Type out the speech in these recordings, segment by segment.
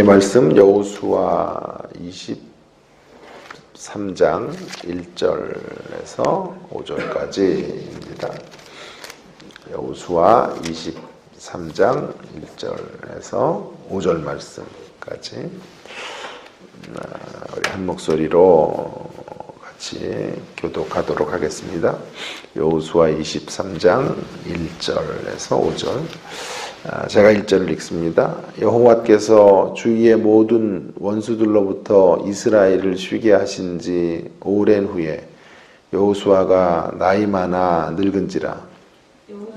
말씀 여호수아 23장 1절에서 5절까지입니다. 여호수아 23장 1절에서 5절 말씀까지 우리 한 목소리로 같이 교독하도록 하겠습니다. 여호수아 23장 1절에서 5절. 제가 1절을 읽습니다. 여호와께서 주위의 모든 원수들로부터 이스라엘을 쉬게 하신 지 오랜 후에 여호수아가 나이 많아 늙은지라.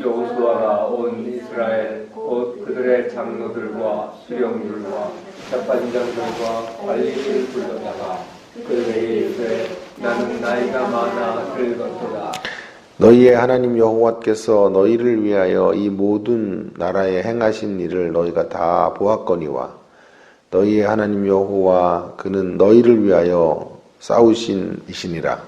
여호수아가 온 이스라엘 곧 그들의 장로들과 수령들과 재판장들과 관리들을 불러다가 그들에게 이르되 나는 나이가 많아 늙었도다. 너희의 하나님 여호와께서 너희를 위하여 이 모든 나라에 행하신 일을 너희가 다 보았거니와 너희의 하나님 여호와 그는 너희를 위하여 싸우신 이시니라.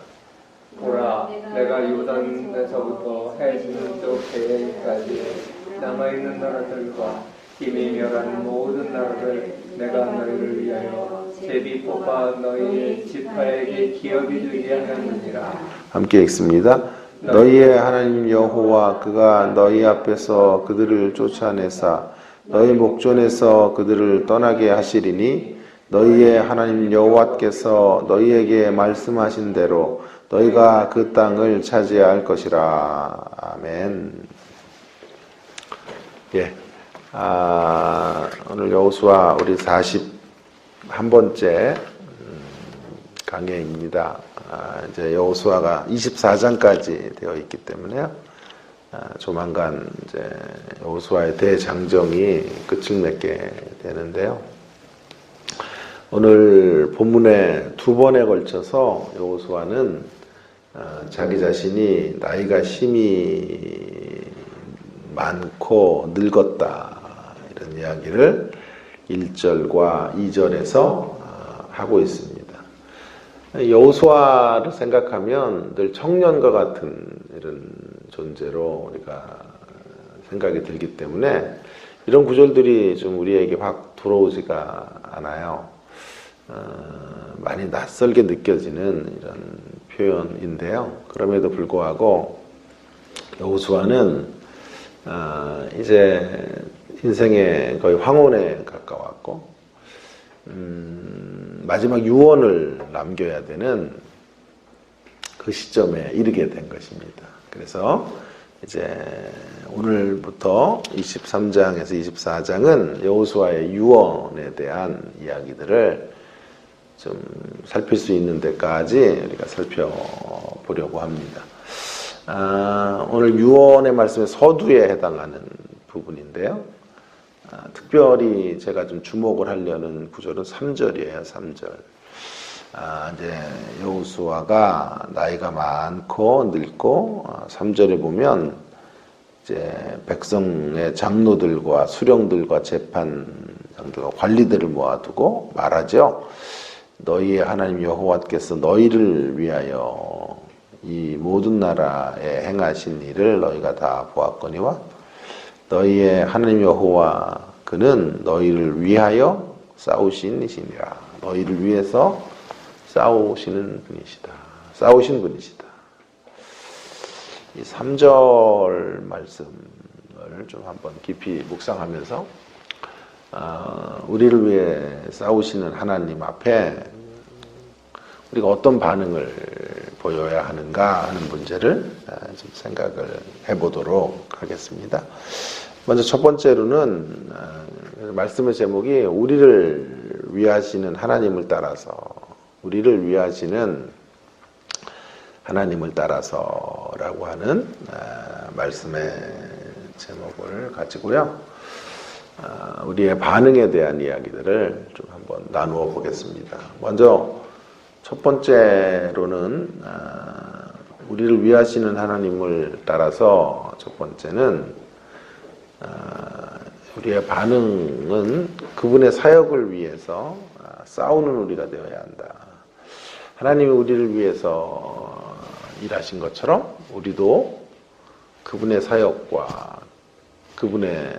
보라, 내가 요단에서부터 해 지는 쪽 해까지 남아있는 나라들과 이미 멸한 모든 나라를 내가 너희를 위하여 제비 뽑아 너희의 지파에게 기업이 되게 하였느니라. 함께 읽습니다. 너희의 하나님 여호와 그가 너희 앞에서 그들을 쫓아내사 너희 목전에서 그들을 떠나게 하시리니 너희의 하나님 여호와께서 너희에게 말씀하신 대로 너희가 그 땅을 차지할 것이라. 아멘. 오늘 여호수아 우리 41번째 강해입니다. 이제 여호수아가 24장까지 되어 있기 때문에요. 조만간 이제 여호수아의 대장정이 끝을 맺게 되는데요. 오늘 본문에 두 번에 걸쳐서 여호수아는 자기 자신이 나이가 심히 많고 늙었다 이런 이야기를 1절과 2절에서 하고 있습니다. 여호수아를 생각하면 늘 청년과 같은 이런 존재로 우리가 생각이 들기 때문에 이런 구절들이 좀 우리에게 확 들어오지가 않아요. 많이 낯설게 느껴지는 이런 표현인데요. 그럼에도 불구하고 여호수아는 이제 인생의 거의 황혼에 가까웠고 마지막 유언을 남겨야 되는 그 시점에 이르게 된 것입니다. 그래서 이제 오늘부터 23장에서 24장은 여호수아의 유언에 대한 이야기들을 좀 살필 수 있는 데까지 우리가 살펴보려고 합니다. 오늘 유언의 말씀의 서두에 해당하는 부분인데요. 특별히 제가 좀 주목을 하려는 구절은 3절이에요. 3절. 이제 여호수아가 나이가 많고 늙고 3절에 보면 이제 백성의 장로들과 수령들과 재판장들과 관리들을 모아두고 말하죠. 너희의 하나님 여호와께서 너희를 위하여 이 모든 나라에 행하신 일을 너희가 다 보았거니와 너희의 하나님 여호와 그는 너희를 위하여 싸우신 이시니라. 너희를 위해서 싸우시는 분이시다. 싸우신 분이시다. 이 3절 말씀을 좀 한번 깊이 묵상하면서 우리를 위해 싸우시는 하나님 앞에 우리가 어떤 반응을 보여야 하는가 하는 문제를 좀 생각을 해보도록 하겠습니다. 먼저 첫 번째로는 말씀의 제목이 우리를 위하시는 하나님을 따라서 우리를 위하시는 하나님을 따라서라고 하는 말씀의 제목을 가지고요. 우리의 반응에 대한 이야기들을 좀 한번 나누어 보겠습니다. 먼저 첫 번째로는 우리를 위하시는 하나님을 따라서 첫 번째는 우리의 반응은 그분의 사역을 위해서 싸우는 우리가 되어야 한다. 하나님이 우리를 위해서 일하신 것처럼 우리도 그분의 사역과 그분의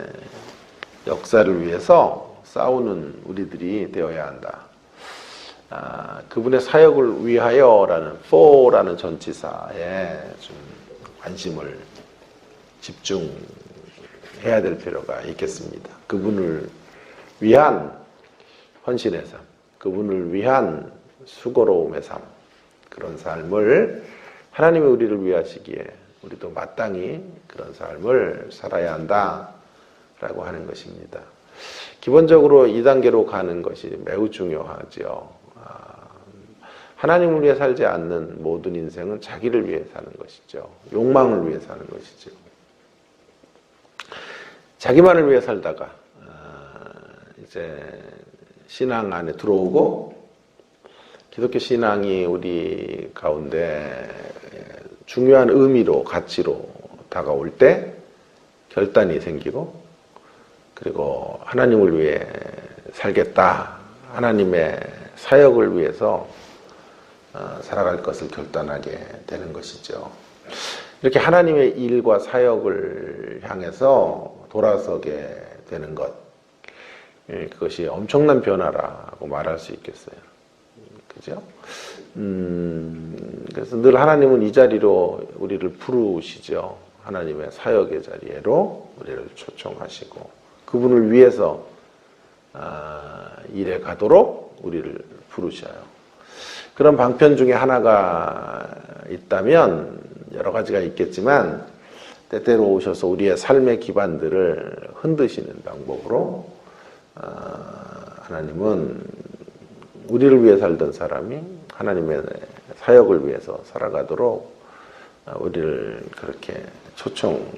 역사를 위해서 싸우는 우리들이 되어야 한다. 그분의 사역을 위하여라는 for라는 전치사에 좀 관심을 집중해야 될 필요가 있겠습니다. 그분을 위한 헌신의 삶, 그분을 위한 수고로움의 삶, 그런 삶을 하나님이 우리를 위하시기에 우리도 마땅히 그런 삶을 살아야 한다라고 하는 것입니다. 기본적으로 이 단계로 가는 것이 매우 중요하죠. 하나님을 위해 살지 않는 모든 인생은 자기를 위해 사는 것이죠. 욕망을 위해 사는 것이죠. 자기만을 위해 살다가 이제 신앙 안에 들어오고 기독교 신앙이 우리 가운데 중요한 의미로 가치로 다가올 때 결단이 생기고 그리고 하나님을 위해 살겠다. 하나님의 사역을 위해서 살아갈 것을 결단하게 되는 것이죠. 이렇게 하나님의 일과 사역을 향해서 돌아서게 되는 것, 그것이 엄청난 변화라고 말할 수 있겠어요. 그죠? 그래서 늘 하나님은 이 자리로 우리를 부르시죠. 하나님의 사역의 자리로 우리를 초청하시고 그분을 위해서 일해 가도록 우리를 부르셔요. 그런 방편 중에 하나가 있다면 여러 가지가 있겠지만 때때로 오셔서 우리의 삶의 기반들을 흔드시는 방법으로 하나님은 우리를 위해 살던 사람이 하나님의 사역을 위해서 살아가도록 우리를 그렇게 초청하시죠.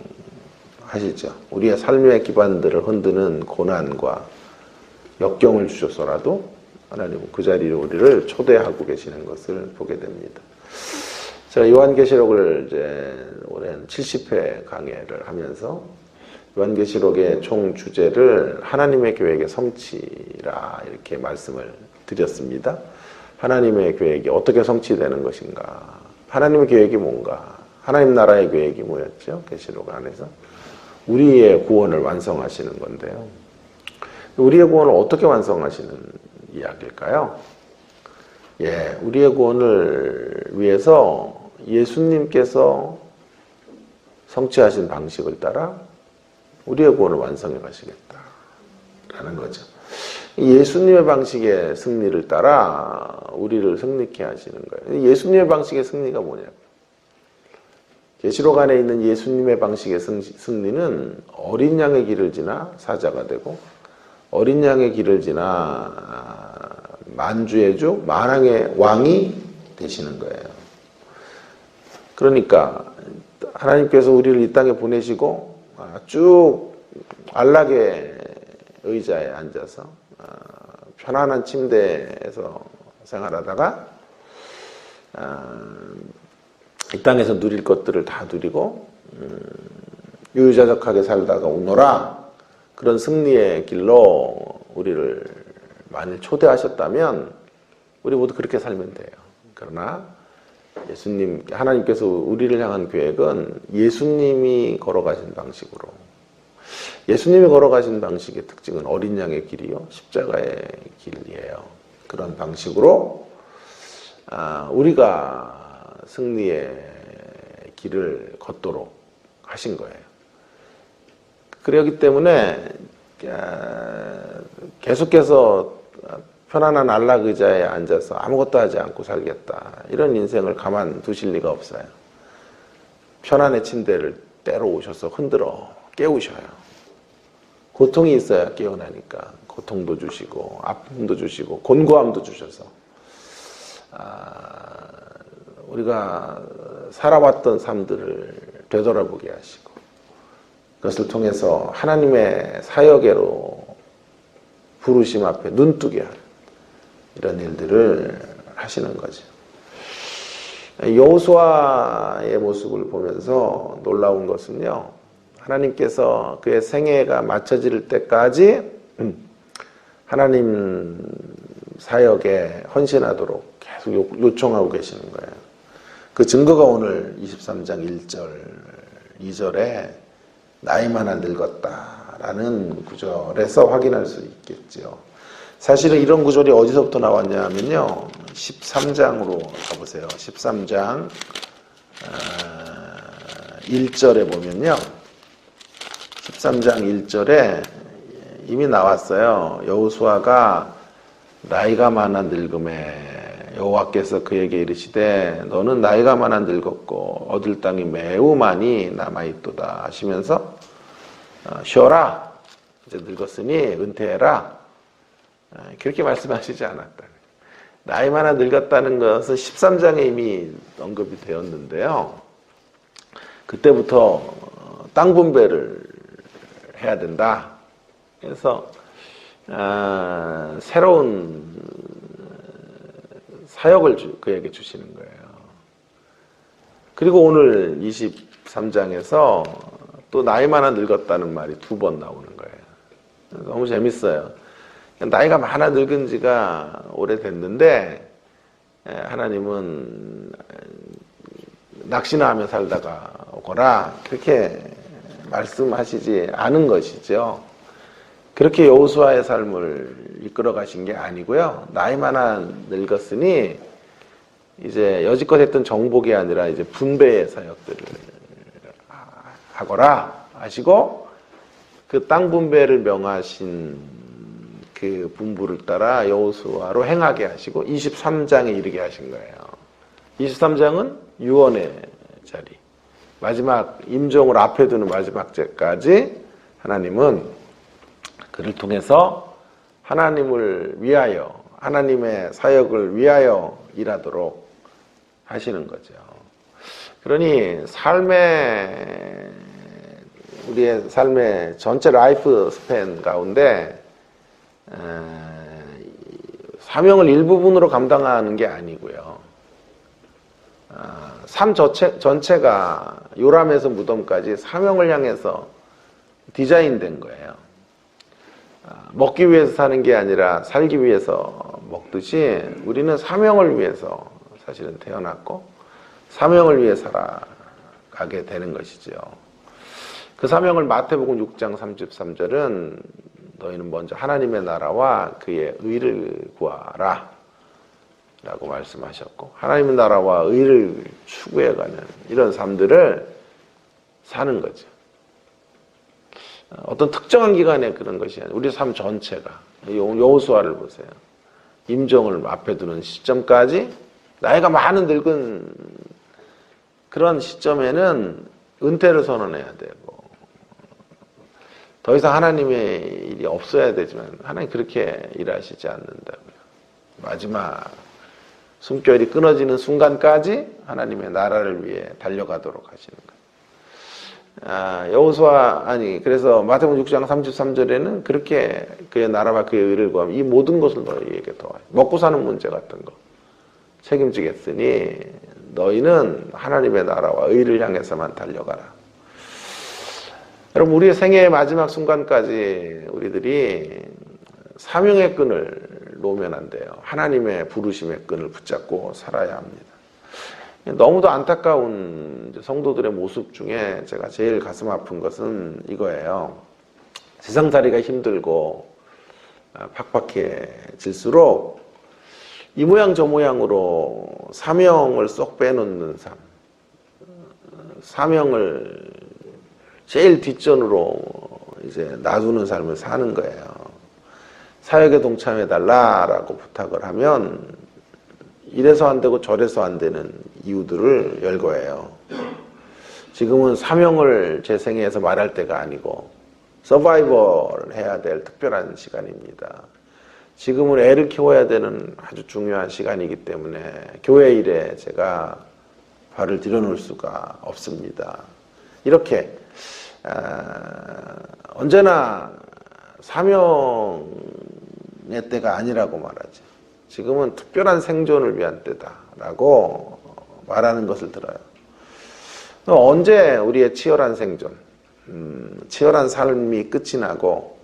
우리의 삶의 기반들을 흔드는 고난과 역경을 주셔서라도 하나님은 그 자리로 우리를 초대하고 계시는 것을 보게 됩니다. 제가 요한계시록을 이제 올해 70회 강해를 하면서 요한계시록의 총 주제를 하나님의 계획의 성취라 이렇게 말씀을 드렸습니다. 하나님의 계획이 어떻게 성취되는 것인가? 하나님의 계획이 뭔가? 하나님 나라의 계획이 뭐였죠? 계시록 안에서 우리의 구원을 완성하시는 건데요. 우리의 구원을 어떻게 완성하시는 이야기일까요? 우리의 구원을 위해서 예수님께서 성취하신 방식을 따라 우리의 구원을 완성해 가시겠다라는 거죠. 예수님의 방식의 승리를 따라 우리를 승리케 하시는 거예요. 예수님의 방식의 승리가 뭐냐고요? 계시록 안에 있는 예수님의 방식의 승리는 어린 양의 길을 지나 사자가 되고 어린 양의 길을 지나 만주의 주 만왕의 왕이 되시는 거예요. 그러니까 하나님께서 우리를 이 땅에 보내시고 쭉 안락의 의자에 앉아서 편안한 침대에서 생활하다가 이 땅에서 누릴 것들을 다 누리고 유유자적하게 살다가 오너라, 그런 승리의 길로 우리를 만일 초대하셨다면 우리 모두 그렇게 살면 돼요. 그러나 예수님, 하나님께서 우리를 향한 계획은 예수님이 걸어가신 방식으로, 예수님이 걸어가신 방식의 특징은 어린 양의 길이요 십자가의 길이에요. 그런 방식으로 우리가 승리의 길을 걷도록 하신 거예요. 그렇기 때문에 계속해서 편안한 안락 의자에 앉아서 아무것도 하지 않고 살겠다, 이런 인생을 가만두실 리가 없어요. 편안의 침대를 때로 오셔서 흔들어 깨우셔요. 고통이 있어야 깨어나니까 고통도 주시고 아픔도 주시고 곤고함도 주셔서 우리가 살아왔던 삶들을 되돌아보게 하시고 그것을 통해서 하나님의 사역에로 부르심 앞에 눈뜨게 하는 이런 일들을 하시는 거죠. 여호수아의 모습을 보면서 놀라운 것은요, 하나님께서 그의 생애가 맞춰질 때까지 하나님 사역에 헌신하도록 계속 요청하고 계시는 거예요. 그 증거가 오늘 23장 1절, 2절에 나이 많아 늙었다 라는 구절에서 확인할 수 있겠죠. 사실은 이런 구절이 어디서부터 나왔냐 하면요. 13장으로 가보세요. 13장 1절에 보면요. 13장 1절에 이미 나왔어요. 여호수아가 나이가 많아 늙음에 여호와께서 그에게 이르시되 너는 나이가 많아 늙었고 얻을 땅이 매우 많이 남아있도다 하시면서 쉬어라. 이제 늙었으니 은퇴해라. 그렇게 말씀하시지 않았다. 나이 많아 늙었다는 것은 13장에 이미 언급이 되었는데요. 그때부터 땅 분배를 해야 된다. 그래서 새로운 사역을 그에게 주시는 거예요. 그리고 오늘 23장에서 또 나이 많아 늙었다는 말이 2번 나오는 거예요. 너무 재밌어요. 나이가 많아 늙은 지가 오래됐는데 하나님은 낚시나 하며 살다가 오거라 그렇게 말씀하시지 않은 것이죠. 그렇게 여호수아의 삶을 이끌어 가신 게 아니고요. 나이 많아 늙었으니 이제 여지껏 했던 정복이 아니라 이제 분배의 사역들을 하거라 하시고 그 땅 분배를 명하신 그 분부를 따라 여호수아로 행하게 하시고 23장에 이르게 하신 거예요. 23장은 유언의 자리. 마지막 임종을 앞에 두는 마지막 때까지 하나님은 그를 통해서 하나님을 위하여 하나님의 사역을 위하여 일하도록 하시는 거죠. 그러니 우리의 삶의 전체 라이프 스팬 가운데 사명을 일부분으로 감당하는 게 아니고요. 삶 전체가 요람에서 무덤까지 사명을 향해서 디자인된 거예요. 먹기 위해서 사는 게 아니라 살기 위해서 먹듯이 우리는 사명을 위해서 사실은 태어났고 사명을 위해 살아가게 되는 것이죠. 그 사명을 마태복음 6장 33절은 너희는 먼저 하나님의 나라와 그의 의를 구하라 라고 말씀하셨고 하나님의 나라와 의를 추구해가는 이런 삶들을 사는 거죠. 어떤 특정한 기간에 그런 것이 아니라 우리 삶 전체가 여호수아를 보세요. 임종을 앞에 두는 시점까지 나이가 많은 늙은 그런 시점에는 은퇴를 선언해야 되고 더 이상 하나님의 일이 없어야 되지만 하나님 그렇게 일하시지 않는다고요. 마지막 숨결이 끊어지는 순간까지 하나님의 나라를 위해 달려가도록 하시는 거예요. 그래서 마태복음 6장 33절에는 그렇게 그의 나라와 그의 의를 구하면 이 모든 것을 너희에게 더하여 먹고 사는 문제 같은 거 책임지겠으니 너희는 하나님의 나라와 의를 향해서만 달려가라. 여러분 우리의 생애의 마지막 순간까지 우리들이 사명의 끈을 놓으면 안 돼요. 하나님의 부르심의 끈을 붙잡고 살아야 합니다. 너무도 안타까운 성도들의 모습 중에 제가 제일 가슴 아픈 것은 이거예요. 세상살이가 힘들고 팍팍해질수록 이 모양 저 모양으로 사명을 쏙 빼놓는 삶, 사명을 제일 뒷전으로 이제 놔두는 삶을 사는 거예요. 사역에 동참해달라라고 부탁을 하면 이래서 안 되고 저래서 안 되는 이유들을 열거해요. 지금은 사명을 제 생애에서 말할 때가 아니고 서바이벌을 해야 될 특별한 시간입니다. 지금은 애를 키워야 되는 아주 중요한 시간이기 때문에 교회 일에 제가 발을 들여놓을 수가 없습니다. 이렇게 언제나 사명의 때가 아니라고 말하죠. 지금은 특별한 생존을 위한 때다라고 말하는 것을 들어요. 언제 우리의 치열한 생존, 치열한 삶이 끝이 나고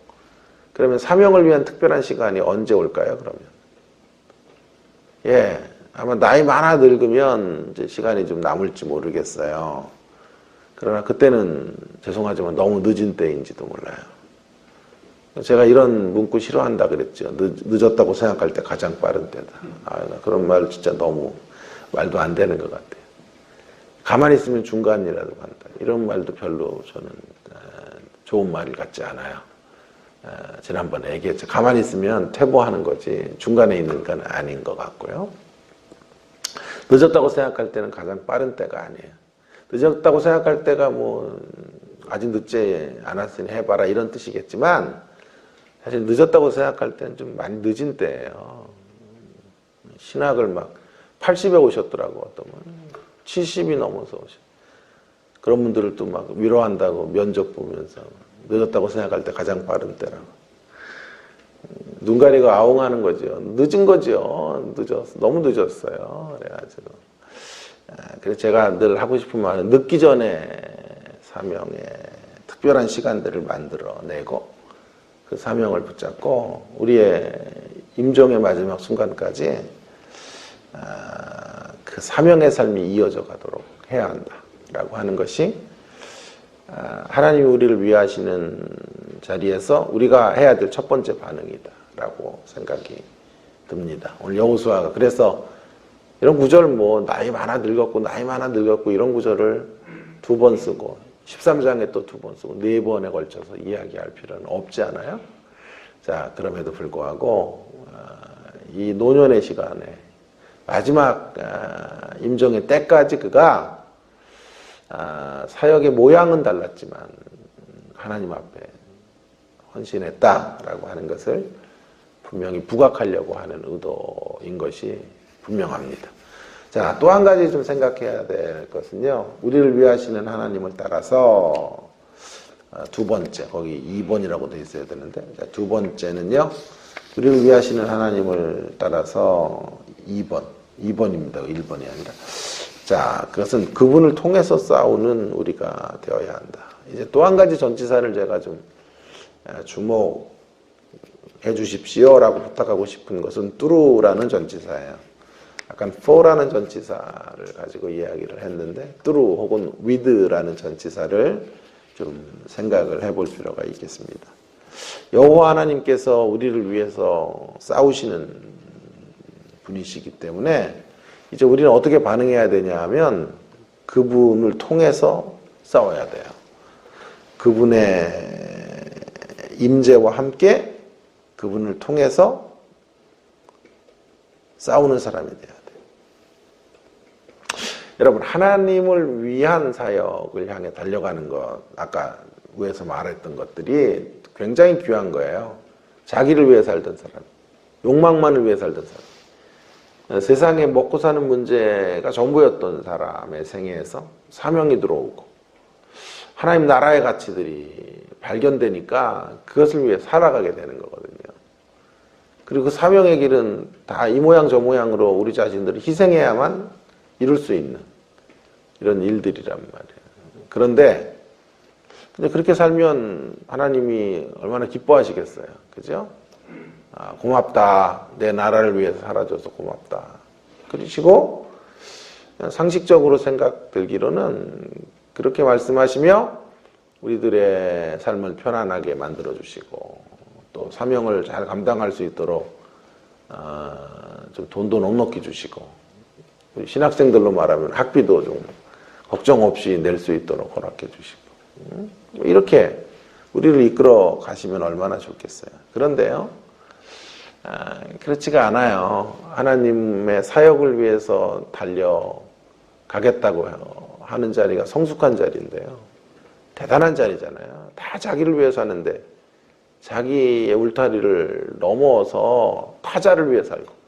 그러면 사명을 위한 특별한 시간이 언제 올까요? 그러면 아마 나이 많아 늙으면 이제 시간이 좀 남을지 모르겠어요. 그러나 그때는 죄송하지만 너무 늦은 때인지도 몰라요. 제가 이런 문구 싫어한다 그랬죠. 늦었다고 생각할 때 가장 빠른 때다. 그런 말 진짜 너무 말도 안 되는 것 같아요. 가만히 있으면 중간이라도 간다. 이런 말도 별로 저는 좋은 말 같지 않아요. 지난번에 얘기했죠. 가만히 있으면 퇴보하는 거지 중간에 있는 건 아닌 것 같고요. 늦었다고 생각할 때는 가장 빠른 때가 아니에요. 늦었다고 생각할 때가 뭐 아직 늦지 않았으니 해봐라 이런 뜻이겠지만 사실 늦었다고 생각할 때는 좀 많이 늦은 때예요. 신학을 막 80에 오셨더라고. 어떤 분은 70이 넘어서 오셨. 그런 분들을 또 막 위로한다고 면접 보면서 늦었다고 생각할 때 가장 빠른 때라고. 눈 가리고 아웅하는 거죠. 늦은 거죠. 너무 늦었어요. 그래가지고. 그래서 제가 늘 하고 싶은 말은 늦기 전에 사명에 특별한 시간들을 만들어내고 그 사명을 붙잡고 우리의 임종의 마지막 순간까지 그 사명의 삶이 이어져 가도록 해야 한다라고 하는 것이 하나님이 우리를 위하시는 자리에서 우리가 해야 될 첫 번째 반응이다라고 생각이 듭니다. 오늘 여호수아가 그래서 이런 구절 뭐 나이 많아 늙었고 이런 구절을 2번 쓰고 13장에 또 2번 쓰고 4번에 걸쳐서 이야기할 필요는 없지 않아요? 자, 그럼에도 불구하고 이 노년의 시간에 마지막 임종의 때까지 그가 사역의 모양은 달랐지만 하나님 앞에 헌신했다라고 하는 것을 분명히 부각하려고 하는 의도인 것이 분명합니다. 자, 또 한 가지 좀 생각해야 될 것은요. 우리를 위하시는 하나님을 따라서 2번째, 거기 2번이라고 되어 있어야 되는데, 자, 2번째는요. 우리를 위하시는 하나님을 따라서 2번입니다. 1번이 아니라. 자, 그것은 그분을 통해서 싸우는 우리가 되어야 한다. 이제 또 한 가지 전치사를 제가 좀 주목해 주십시오라고 부탁하고 싶은 것은 뚜루라는 전치사예요. 약간 for라는 전치사를 가지고 이야기를 했는데 through 혹은 with라는 전치사를 좀 생각을 해볼 필요가 있겠습니다. 여호와 하나님께서 우리를 위해서 싸우시는 분이시기 때문에 이제 우리는 어떻게 반응해야 되냐 하면 그분을 통해서 싸워야 돼요. 그분의 임재와 함께 그분을 통해서 싸우는 사람이 돼야 돼요. 여러분, 하나님을 위한 사역을 향해 달려가는 것, 아까 위에서 말했던 것들이 굉장히 귀한 거예요. 자기를 위해 살던 사람, 욕망만을 위해 살던 사람, 세상에 먹고 사는 문제가 전부였던 사람의 생애에서 사명이 들어오고 하나님 나라의 가치들이 발견되니까 그것을 위해 살아가게 되는 거거든요. 그리고 그 사명의 길은 다 이 모양 저 모양으로 우리 자신들을 희생해야만 이룰 수 있는 이런 일들이란 말이에요. 그런데 그렇게 살면 하나님이 얼마나 기뻐하시겠어요. 그죠? 고맙다. 내 나라를 위해서 살아줘서 고맙다. 그러시고 상식적으로 생각 들기로는 그렇게 말씀하시며 우리들의 삶을 편안하게 만들어주시고 또 사명을 잘 감당할 수 있도록 좀 돈도 넉넉히 주시고 우리 신학생들로 말하면 학비도 좀 걱정 없이 낼 수 있도록 허락해 주시고 이렇게 우리를 이끌어 가시면 얼마나 좋겠어요. 그런데요, 그렇지가 않아요. 하나님의 사역을 위해서 달려가겠다고 하는 자리가 성숙한 자리인데요. 대단한 자리잖아요. 다 자기를 위해서 하는데 자기의 울타리를 넘어서 타자를 위해 살고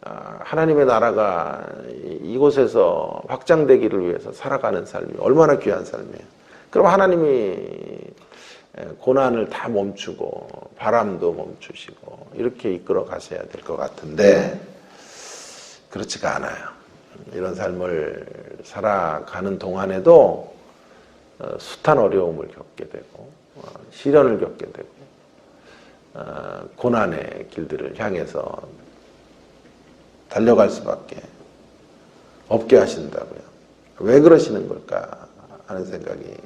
하나님의 나라가 이곳에서 확장되기를 위해서 살아가는 삶이 얼마나 귀한 삶이에요. 그럼 하나님이 고난을 다 멈추고 바람도 멈추시고 이렇게 이끌어 가셔야 될 것 같은데 그렇지가 않아요. 이런 삶을 살아가는 동안에도 숱한 어려움을 겪게 되고 시련을 겪게 되고 고난의 길들을 향해서 달려갈 수밖에 없게 하신다고요. 왜 그러시는 걸까 하는 생각이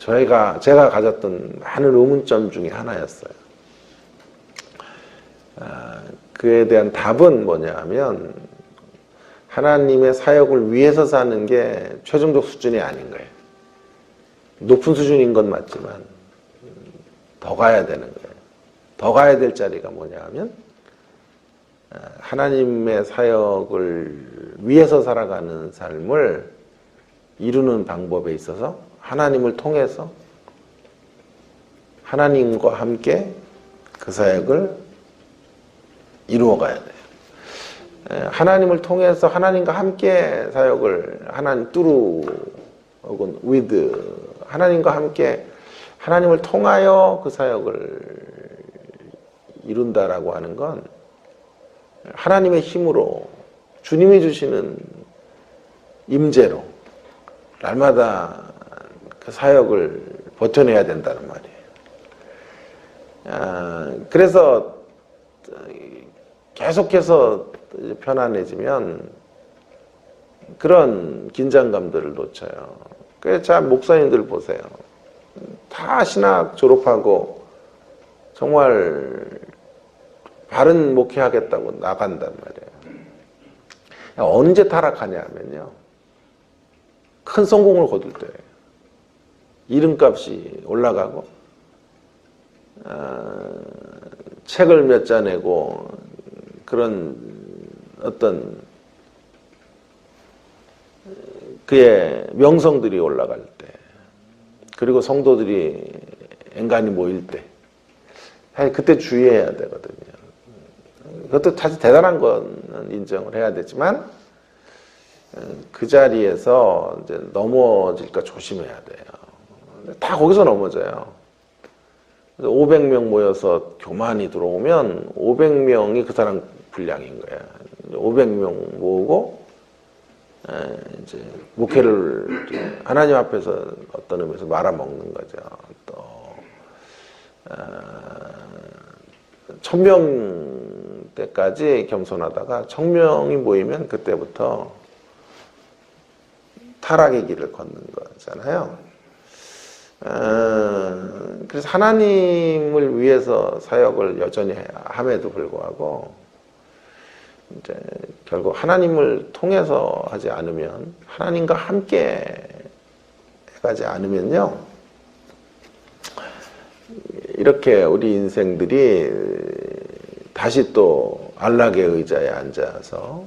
제가 가졌던 많은 의문점 중에 하나였어요. 그에 대한 답은 뭐냐 하면 하나님의 사역을 위해서 사는 게 최종적 수준이 아닌 거예요. 높은 수준인 건 맞지만 더 가야 되는 거예요. 더 가야 될 자리가 뭐냐 하면 하나님의 사역을 위해서 살아가는 삶을 이루는 방법에 있어서 하나님을 통해서 하나님과 함께 그 사역을 이루어가야 돼요. 하나님을 통해서 하나님과 함께 사역을 하나님 through 혹은 with 하나님과 함께 하나님을 통하여 그 사역을 이룬다라고 하는 건 하나님의 힘으로 주님이 주시는 임재로 날마다 그 사역을 버텨내야 된다는 말이에요. 그래서 계속해서 편안해지면 그런 긴장감들을 놓쳐요. 그래서 자 목사님들 보세요. 다 신학 졸업하고 정말 바른 목회하겠다고 나간단 말이에요. 언제 타락하냐 하면요. 큰 성공을 거둘 때 이름값이 올라가고 책을 몇 자 내고 그런 어떤 그의 명성들이 올라갈 때 그리고 성도들이 엔간히 모일 때 그때 주의해야 되거든요. 그것도 사실 대단한 건 인정을 해야 되지만 그 자리에서 이제 넘어질까 조심해야 돼요. 다 거기서 넘어져요. 500명 모여서 교만이 들어오면 500명이 그 사람 분량인 거야. 500명 모으고 이제 목회를 하나님 앞에서 어떤 의미에서 말아먹는 거죠. 또 1000명 때까지 겸손하다가 1000명이 모이면 그때부터 타락의 길을 걷는 거잖아요. 그래서 하나님을 위해서 사역을 여전히 함에도 불구하고 이제 결국 하나님을 통해서 하지 않으면 하나님과 함께 가지 않으면요 이렇게 우리 인생들이 다시 또 안락의 의자에 앉아서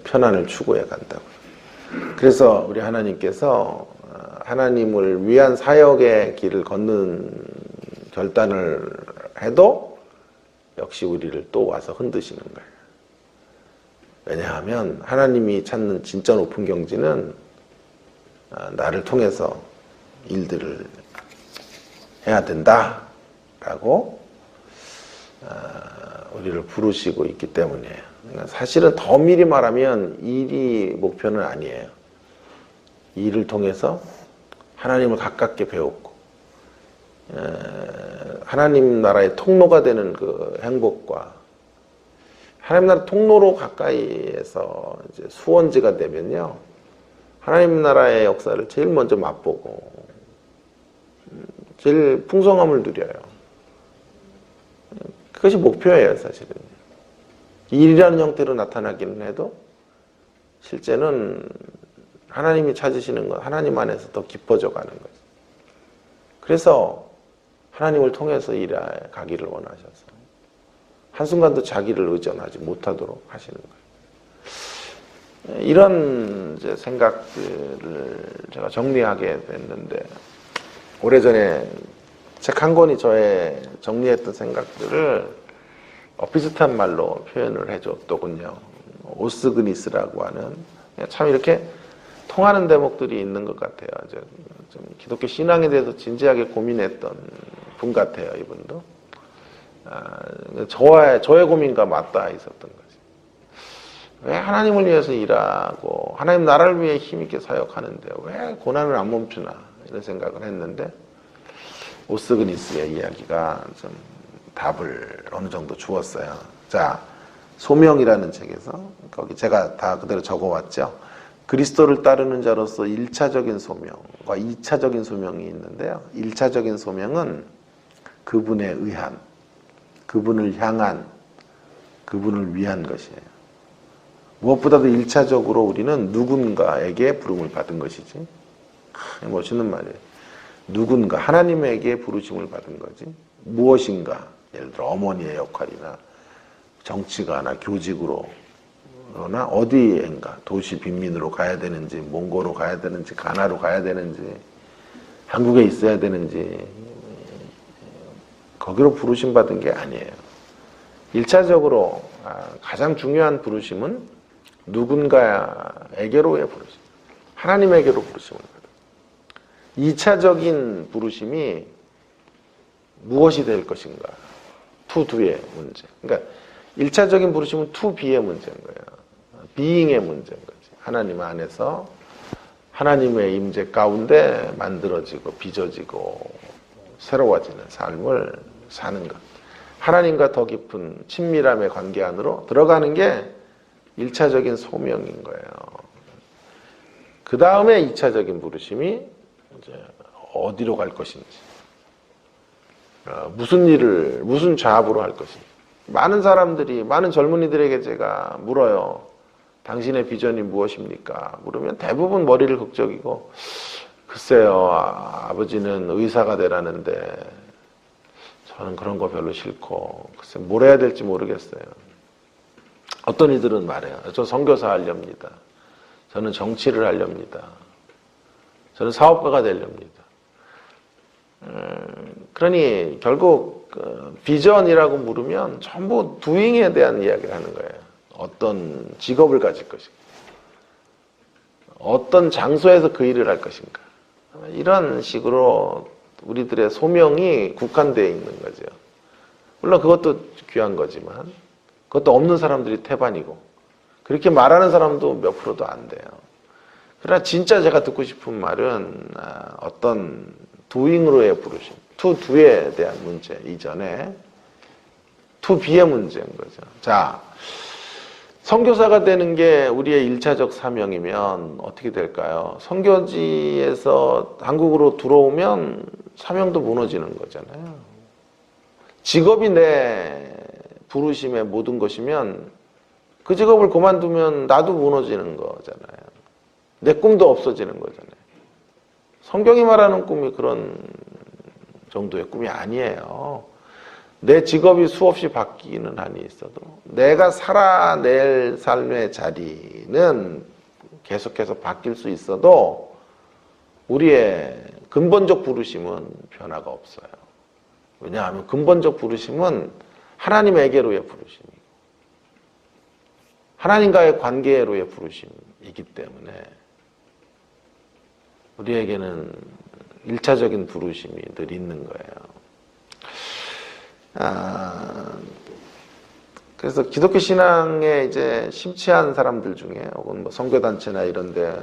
편안을 추구해 간다고요. 그래서 우리 하나님께서 하나님을 위한 사역의 길을 걷는 결단을 해도 역시 우리를 또 와서 흔드시는 거예요. 왜냐하면 하나님이 찾는 진짜 높은 경지는 나를 통해서 일들을 해야 된다라고 우리를 부르시고 있기 때문이에요. 사실은 더 미리 말하면 일이 목표는 아니에요. 일을 통해서 하나님을 가깝게 배웠고 하나님 나라의 통로가 되는 그 행복과 하나님 나라 통로로 가까이에서 이제 수원지가 되면요 하나님 나라의 역사를 제일 먼저 맛보고 제일 풍성함을 누려요. 그것이 목표예요, 사실은. 일이라는 형태로 나타나기는 해도 실제는 하나님이 찾으시는 건 하나님 안에서 더 깊어져 가는 거죠. 그래서 하나님을 통해서 일해 가기를 원하셔서 한순간도 자기를 의존하지 못하도록 하시는 거예요. 이런 이제 생각들을 제가 정리하게 됐는데 오래전에 책 한 권이 저의 정리했던 생각들을 비슷한 말로 표현을 해줬더군요. 오스그니스라고 하는 참 이렇게 통하는 대목들이 있는 것 같아요. 좀 기독교 신앙에 대해서 진지하게 고민했던 분 같아요. 이분도 저의 고민과 맞닿아 있었던 거죠. 왜 하나님을 위해서 일하고 하나님 나라를 위해 힘있게 사역하는데 왜 고난을 안 멈추나 이런 생각을 했는데 오스그니스의 이야기가 좀 답을 어느 정도 주었어요. 자, 소명이라는 책에서 거기 제가 다 그대로 적어왔죠. 그리스도를 따르는 자로서 1차적인 소명과 2차적인 소명이 있는데요. 1차적인 소명은 그분에 의한, 그분을 향한, 그분을 위한 것이에요. 무엇보다도 1차적으로 우리는 누군가에게 부름을 받은 것이지. 멋있는 말이에요. 누군가, 하나님에게 부르심을 받은 거지. 무엇인가, 예를 들어 어머니의 역할이나 정치가나 교직으로 나 어디엔가, 도시 빈민으로 가야 되는지, 몽고로 가야 되는지, 가나로 가야 되는지, 한국에 있어야 되는지, 거기로 부르심 받은 게 아니에요. 1차적으로 가장 중요한 부르심은 누군가에게로의 부르심, 하나님에게로 부르심을 받아요. 2차적인 부르심이 무엇이 될 것인가, 투두의 문제. 그러니까 1차적인 부르심은 투비의 문제인 거예요. 비잉의 문제인 거지. 하나님 안에서 하나님의 임재 가운데 만들어지고 빚어지고 새로워지는 삶을 사는 것. 하나님과 더 깊은 친밀함의 관계 안으로 들어가는 게 1차적인 소명인 거예요. 그 다음에 2차적인 부르심이 이제 어디로 갈 것인지, 무슨 일을, 무슨 작업으로 할 것인지. 많은 사람들이, 많은 젊은이들에게 제가 물어요. 당신의 비전이 무엇입니까? 물으면 대부분 머리를 극적이고, 글쎄요, 아버지는 의사가 되라는데 저는 그런 거 별로 싫고, 글쎄 뭘 해야 될지 모르겠어요. 어떤 이들은 말해요. 저 선교사 하렵니다. 저는 정치를 하렵니다. 저는 사업가가 되렵니다. 그러니 결국 비전이라고 물으면 전부 두잉에 대한 이야기를 하는 거예요. 어떤 직업을 가질 것인가, 어떤 장소에서 그 일을 할 것인가, 이런 식으로 우리들의 소명이 국한되어 있는 거죠. 물론 그것도 귀한 거지만 그것도 없는 사람들이 태반이고, 그렇게 말하는 사람도 몇 프로도 안 돼요. 그러나 진짜 제가 듣고 싶은 말은 어떤 도잉으로의 부르심, 투두에 대한 문제 이전에 투비의 문제인 거죠. 자, 선교사가 되는 게 우리의 1차적 사명이면 어떻게 될까요? 선교지에서 한국으로 들어오면 사명도 무너지는 거잖아요. 직업이 내 부르심의 모든 것이면 그 직업을 그만두면 나도 무너지는 거잖아요. 내 꿈도 없어지는 거잖아요. 성경이 말하는 꿈이 그런 정도의 꿈이 아니에요. 내 직업이 수없이 바뀌는 한이 있어도 내가 살아낼 삶의 자리는 계속해서 바뀔 수 있어도 우리의 근본적 부르심은 변화가 없어요. 왜냐하면 근본적 부르심은 하나님에게로의 부르심이고 하나님과의 관계로의 부르심이기 때문에 우리에게는 1차적인 부르심이 늘 있는 거예요. 그래서 기독교 신앙에 이제 심취한 사람들 중에 혹은 뭐 선교단체나 이런데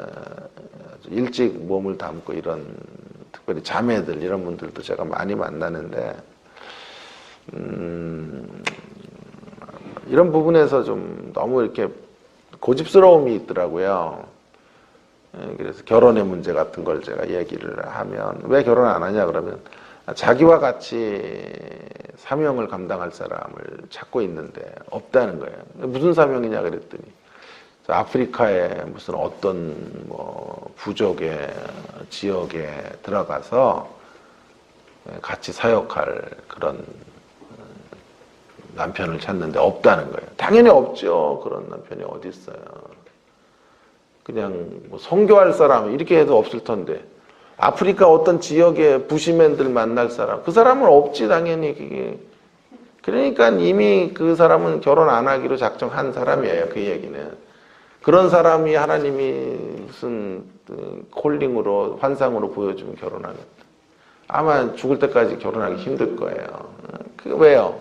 일찍 몸을 담고 이런 특별히 자매들 이런 분들도 제가 많이 만나는데 이런 부분에서 좀 너무 이렇게 고집스러움이 있더라고요. 그래서 결혼의 문제 같은 걸 제가 얘기를 하면 왜 결혼 안 하냐 그러면 자기와 같이 사명을 감당할 사람을 찾고 있는데 없다는 거예요. 무슨 사명이냐 그랬더니 아프리카의 무슨 어떤 뭐 부족의 지역에 들어가서 같이 사역할 그런 남편을 찾는데 없다는 거예요. 당연히 없죠. 그런 남편이 어디 있어요. 그냥 뭐 선교할 사람 이렇게 해도 없을 텐데 아프리카 어떤 지역에 부시맨들 만날 사람 그 사람은 없지 당연히 그게. 그러니까 이미 그 사람은 결혼 안 하기로 작정한 사람이에요. 그 얘기는. 그런 사람이 하나님이 무슨 콜링으로 환상으로 보여주면 결혼하겠다. 아마 죽을 때까지 결혼하기 힘들 거예요. 그 왜요?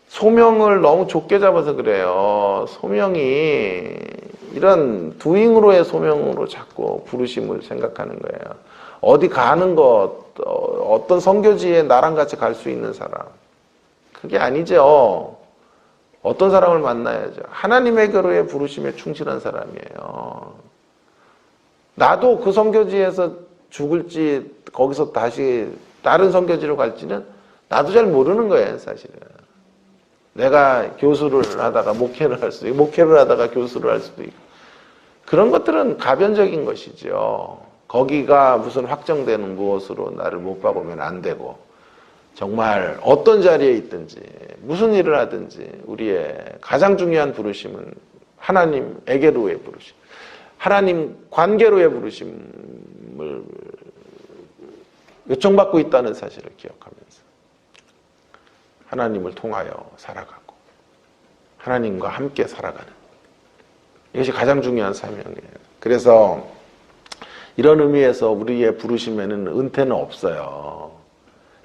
소명을 너무 좁게 잡아서 그래요. 소명이 이런 두잉으로의 소명으로 자꾸 부르심을 생각하는 거예요. 어디 가는 것, 어떤 선교지에 나랑 같이 갈 수 있는 사람. 그게 아니죠. 어떤 사람을 만나야죠. 하나님의 교로의 부르심에 충실한 사람이에요. 나도 그 선교지에서 죽을지 거기서 다시 다른 선교지로 갈지는 나도 잘 모르는 거예요, 사실은. 내가 교수를 하다가 목회를 할 수도 있고, 목회를 하다가 교수를 할 수도 있고. 그런 것들은 가변적인 것이죠. 거기가 무슨 확정되는 무엇으로 나를 못 박으면 안 되고, 정말 어떤 자리에 있든지, 무슨 일을 하든지, 우리의 가장 중요한 부르심은 하나님에게로의 부르심, 하나님 관계로의 부르심을 요청받고 있다는 사실을 기억하면서 하나님을 통하여 살아가고 하나님과 함께 살아가는, 이것이 가장 중요한 사명이에요. 그래서 이런 의미에서 우리의 부르심에는 은퇴는 없어요.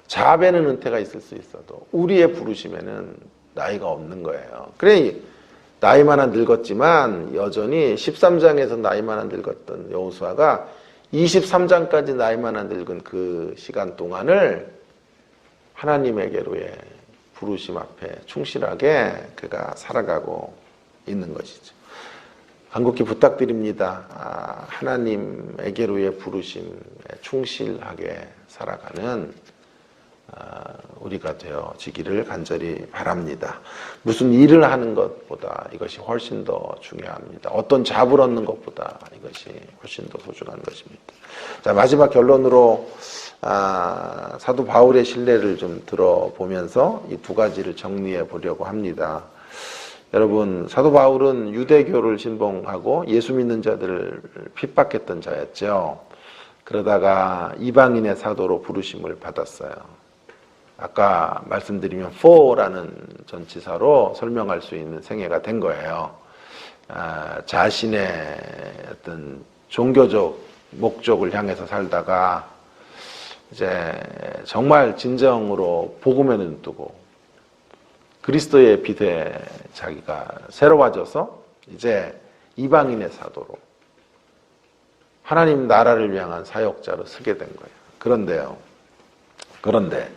자아에는 은퇴가 있을 수 있어도 우리의 부르심에는 나이가 없는 거예요. 그래, 나이만 늙었지만 여전히 13장에서 나이만 늙었던 여호수아가 23장까지 나이만 늙은 그 시간 동안을 하나님에게로의 부르심 앞에 충실하게 그가 살아가고 있는 것이죠. 간곡히 부탁드립니다. 하나님에게로의 부르심에 충실하게 살아가는 우리가 되어지기를 간절히 바랍니다. 무슨 일을 하는 것보다 이것이 훨씬 더 중요합니다. 어떤 잡을 얻는 것보다 이것이 훨씬 더 소중한 것입니다. 자, 마지막 결론으로 사도 바울의 신뢰를 좀 들어보면서 이 두 가지를 정리해 보려고 합니다. 여러분, 사도 바울은 유대교를 신봉하고 예수 믿는 자들을 핍박했던 자였죠. 그러다가 이방인의 사도로 부르심을 받았어요. 아까 말씀드리면 for라는 전치사로 설명할 수 있는 생애가 된 거예요. 자신의 어떤 종교적 목적을 향해서 살다가 이제 정말 진정으로 복음에 눈 뜨고 그리스도의 빛에 자기가 새로워져서 이제 이방인의 사도로 하나님 나라를 향한 사역자로 서게 된 거예요. 그런데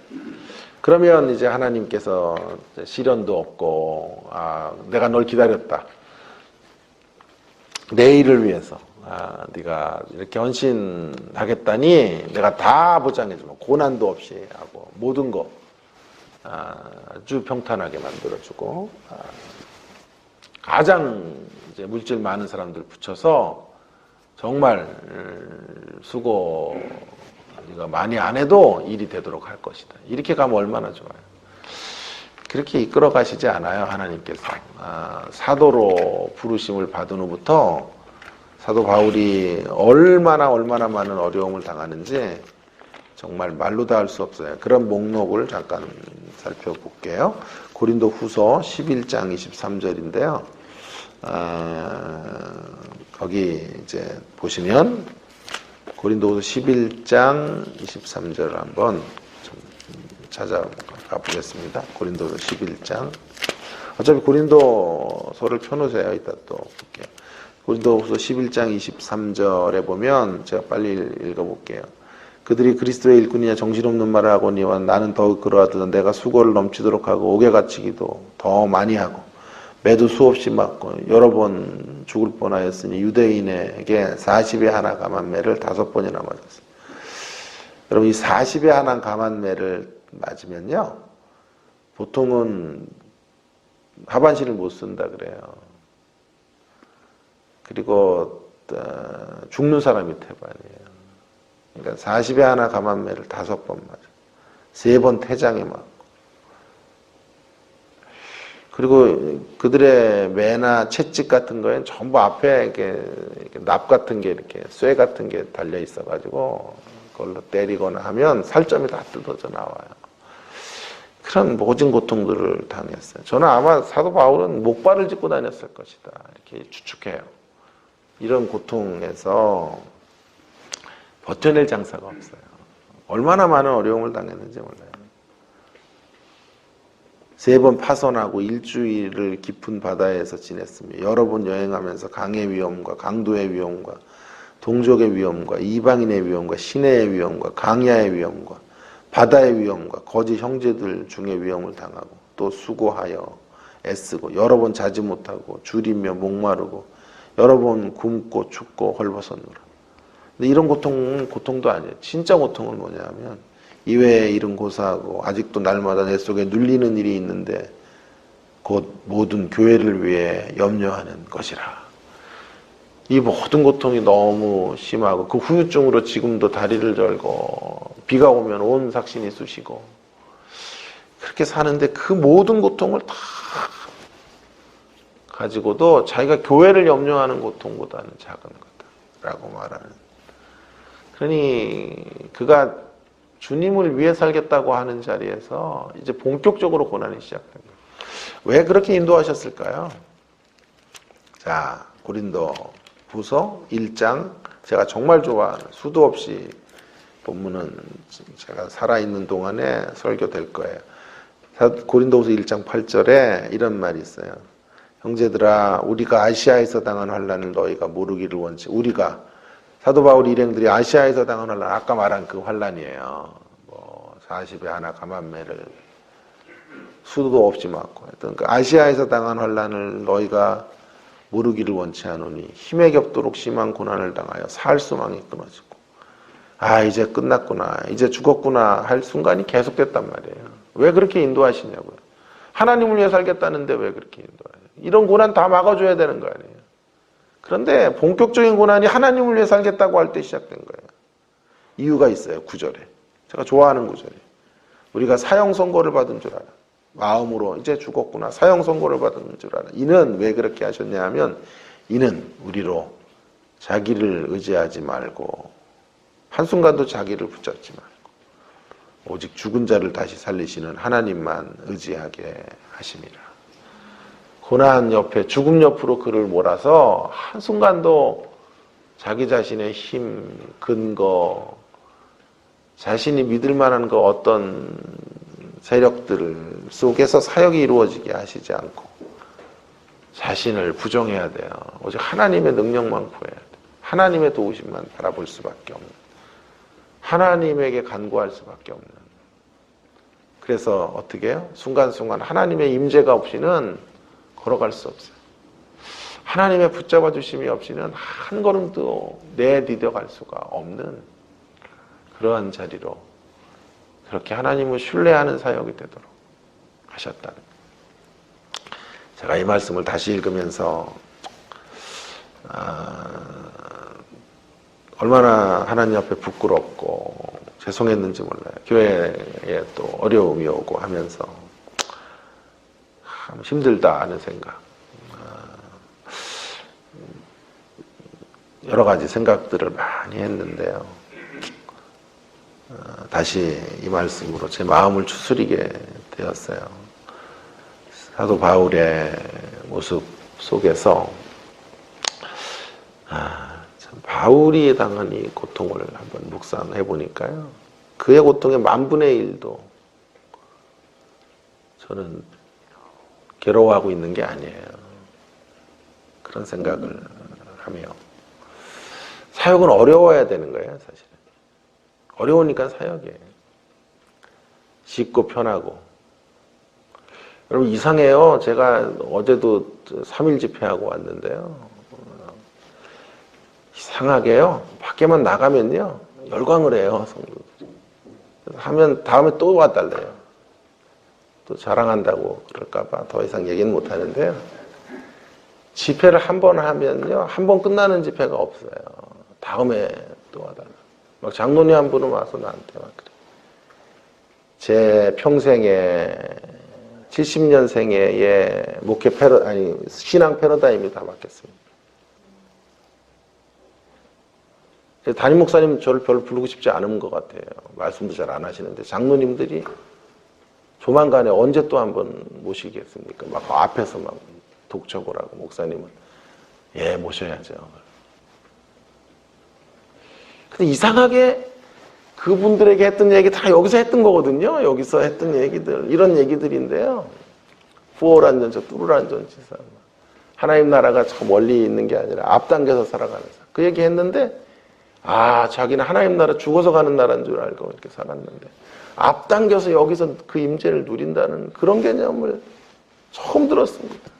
그러면 이제 하나님께서 시련도 없고 내가 널 기다렸다. 내일을 위해서 네가 이렇게 헌신하겠다니 내가 다 보장해주고 고난도 없이 하고 모든 거 아주 평탄하게 만들어주고 가장 이제 물질 많은 사람들 붙여서 정말 수고가 많이 안 해도 일이 되도록 할 것이다. 이렇게 가면 얼마나 좋아요. 그렇게 이끌어 가시지 않아요, 하나님께서. 사도로 부르심을 받은 후부터 사도 바울이 얼마나 많은 어려움을 당하는지 정말 말로 다 할 수 없어요. 그런 목록을 잠깐 살펴볼게요. 고린도 후서 11장 23절인데요. 거기 이제 보시면 고린도후서 11장 23절을 한번 좀 찾아가 보겠습니다. 고린도후서 11장. 어차피 고린도서를 펴놓으세요. 이따 또 볼게요. 고린도후서 11장 23절에 보면 제가 빨리 읽어볼게요. 그들이 그리스도의 일꾼이냐 정신없는 말을 하거니와 나는 더욱 그러하듯 내가 수고를 넘치도록 하고 옥에 갇히기도 더 많이 하고 매도 수없이 맞고 여러 번 죽을 뻔하였으니 유대인에게 40에 하나 감한매를 5번이나 맞았어요. 여러분, 이 40에 하나 감한매를 맞으면요 보통은 하반신을 못 쓴다 그래요. 그리고 죽는 사람이 태반이에요. 그러니까 40에 하나 감한매를 5번 맞아. 3번 태장에 맞고. 그리고 그들의 매나 채찍 같은 거에는 전부 앞에 이렇게 납 같은 게 이렇게 쇠 같은 게 달려 있어가지고 그걸로 때리거나 하면 살점이 다 뜯어져 나와요. 그런 모진 고통들을 당했어요. 저는 아마 사도 바울은 목발을 짚고 다녔을 것이다. 이렇게 추측해요. 이런 고통에서 버텨낼 장사가 없어요. 얼마나 많은 어려움을 당했는지 몰라요. 3번 파선하고 일주일을 깊은 바다에서 지냈으며 여러 번 여행하면서 강의 위험과 강도의 위험과 동족의 위험과 이방인의 위험과 시내의 위험과 강야의 위험과 바다의 위험과 거짓 형제들 중에 위험을 당하고 또 수고하여 애쓰고 여러 번 자지 못하고 줄이며 목마르고 여러 번 굶고 춥고 헐벗었노라. 근데 이런 고통은 고통도 아니에요. 진짜 고통은 뭐냐면 이외에 일은 고사하고 아직도 날마다 내 속에 눌리는 일이 있는데 곧 모든 교회를 위해 염려하는 것이라. 이 모든 고통이 너무 심하고 그 후유증으로 지금도 다리를 절고 비가 오면 온 삭신이 쑤시고 그렇게 사는데 그 모든 고통을 다 가지고도 자기가 교회를 염려하는 고통보다는 작은 거다라고 말하는. 그러니 그가 주님을 위해 살겠다고 하는 자리에서 이제 본격적으로 고난이 시작된 거예요. 왜 그렇게 인도하셨을까요? 자, 고린도 후서 1장, 제가 정말 좋아하는, 수도 없이 본문은 제가 살아있는 동안에 설교될 거예요. 고린도후서 1장 8절에 이런 말이 있어요. 형제들아, 우리가 아시아에서 당한 환난을 너희가 모르기를 원치. 우리가 사도 바울 일행들이 아시아에서 당한 환난, 아까 말한 그 환난이에요. 뭐 40에 하나 감한매를 수도 없이 맞고 했던 그 아시아에서 당한 환난을 너희가 모르기를 원치 않으니 힘에 겹도록 심한 고난을 당하여 살 소망이 끊어지고 아 이제 끝났구나 이제 죽었구나 할 순간이 계속됐단 말이에요. 왜 그렇게 인도하시냐고요. 하나님을 위해 살겠다는데 왜 그렇게 인도하세요. 이런 고난 다 막아줘야 되는 거 아니에요. 그런데 본격적인 고난이 하나님을 위해 살겠다고 할 때 시작된 거예요. 이유가 있어요. 9절에 제가 좋아하는 9절에 우리가 사형 선고를 받은 줄 알아. 마음으로 이제 죽었구나. 사형 선고를 받은 줄 알아. 이는 왜 그렇게 하셨냐 하면 이는 우리로 자기를 의지하지 말고 한순간도 자기를 붙잡지 말고 오직 죽은 자를 다시 살리시는 하나님만 의지하게 하심이라. 고난 옆에 죽음 옆으로 그를 몰아서 한순간도 자기 자신의 힘, 근거, 자신이 믿을 만한 그 어떤 세력들 속에서 사역이 이루어지게 하시지 않고 자신을 부정해야 돼요. 오직 하나님의 능력만 구해야 돼요. 하나님의 도우심만 바라볼 수밖에 없는, 하나님에게 간구할 수밖에 없는. 그래서 어떻게 해요? 순간순간 하나님의 임재가 없이는 걸어갈 수 없어요. 하나님의 붙잡아 주심이 없이는 한 걸음도 내디뎌 갈 수가 없는 그러한 자리로 그렇게 하나님을 신뢰하는 사역이 되도록 하셨다는 거예요. 제가 이 말씀을 다시 읽으면서 얼마나 하나님 앞에 부끄럽고 죄송했는지 몰라요. 교회에 또 어려움이 오고 하면서 참 힘들다 하는 생각, 여러 가지 생각들을 많이 했는데요. 다시 이 말씀으로 제 마음을 추스리게 되었어요. 사도 바울의 모습 속에서 참 바울이 당한 이 고통을 한번 묵상해 보니까요. 그의 고통의 10,000분의 1도 저는 괴로워하고 있는 게 아니에요. 그런 생각을 하며 사역은 어려워야 되는 거예요, 사실은. 어려우니까 사역이에요. 쉽고 편하고. 여러분 이상해요. 제가 어제도 3일 집회하고 왔는데요. 이상하게요. 밖에만 나가면요. 열광을 해요. 성도들이. 하면 다음에 또 와달래요. 또 자랑한다고 그럴까봐 더 이상 얘기는 못하는데요. 집회를 한 번 하면요. 한 번 끝나는 집회가 없어요. 다음에 또 와달라. 막 장로님 한 분은 와서 나한테 막 그래. 제 평생에 70년생의 목회 신앙 패러다임이 다 바뀌었습니다. 담임 목사님 저를 별로 부르고 싶지 않은 것 같아요. 말씀도 잘 안 하시는데 장로님들이 조만간에 언제 또 한번 모시겠습니까? 막 앞에서 막 독촉을 하고 목사님은 예 모셔야죠. 근데 이상하게 그분들에게 했던 얘기 다 여기서 했던 거거든요. 여기서 했던 얘기들 이런 얘기들인데요. 부어란전처 뚜루란전치사 하나님 나라가 저 멀리 있는 게 아니라 앞당겨서 살아가는 사. 그 얘기 했는데 자기는 하나님 나라 죽어서 가는 나라인 줄 알고 이렇게 살았는데 앞당겨서 여기서 그 임재를 누린다는 그런 개념을 처음 들었습니다.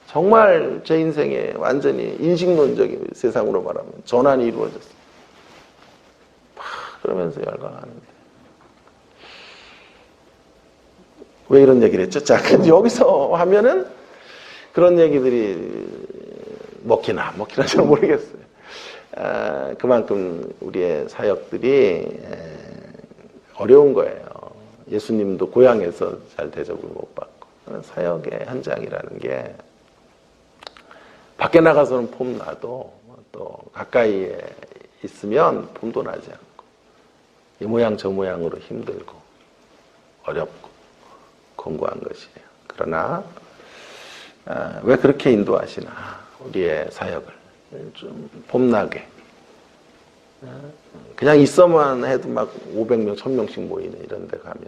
정말 제 인생에 완전히 인식론적인 세상으로 말하면 전환이 이루어졌어요. 그러면서 열광하는데. 왜 이런 얘기를 했죠? 자, 여기서 하면은 그런 얘기들이 먹히나 안 먹히나 잘 모르겠어요. 그만큼 우리의 사역들이 어려운 거예요. 예수님도 고향에서 잘 대접을 못 받고. 사역의 현장이라는 게 밖에 나가서는 폼 나도 또 가까이에 있으면 폼도 나지 않고 이 모양 저 모양으로 힘들고 어렵고 공고한 것이에요. 그러나 왜 그렇게 인도하시나? 우리의 사역을 좀 폼나게 그냥 있어만 해도 막 500명, 1000명씩 모이는 이런 데 가면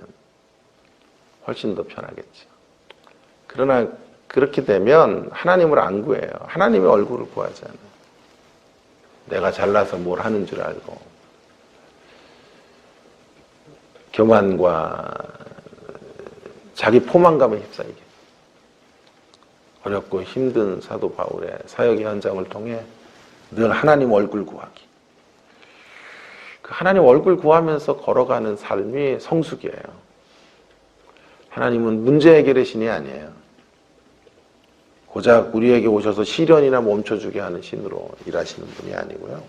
훨씬 더 편하겠죠. 그러나 그렇게 되면 하나님을 안 구해요. 하나님의 얼굴을 구하지 않아요. 내가 잘나서 뭘 하는 줄 알고 교만과 자기 포만감에 휩싸이게 어렵고 힘든 사도 바울의 사역의 현장을 통해 늘 하나님 얼굴 구하기. 그 하나님 얼굴 구하면서 걸어가는 삶이 성숙이에요. 하나님은 문제 해결의 신이 아니에요. 고작 우리에게 오셔서 시련이나 멈춰주게 하는 신으로 일하시는 분이 아니고요.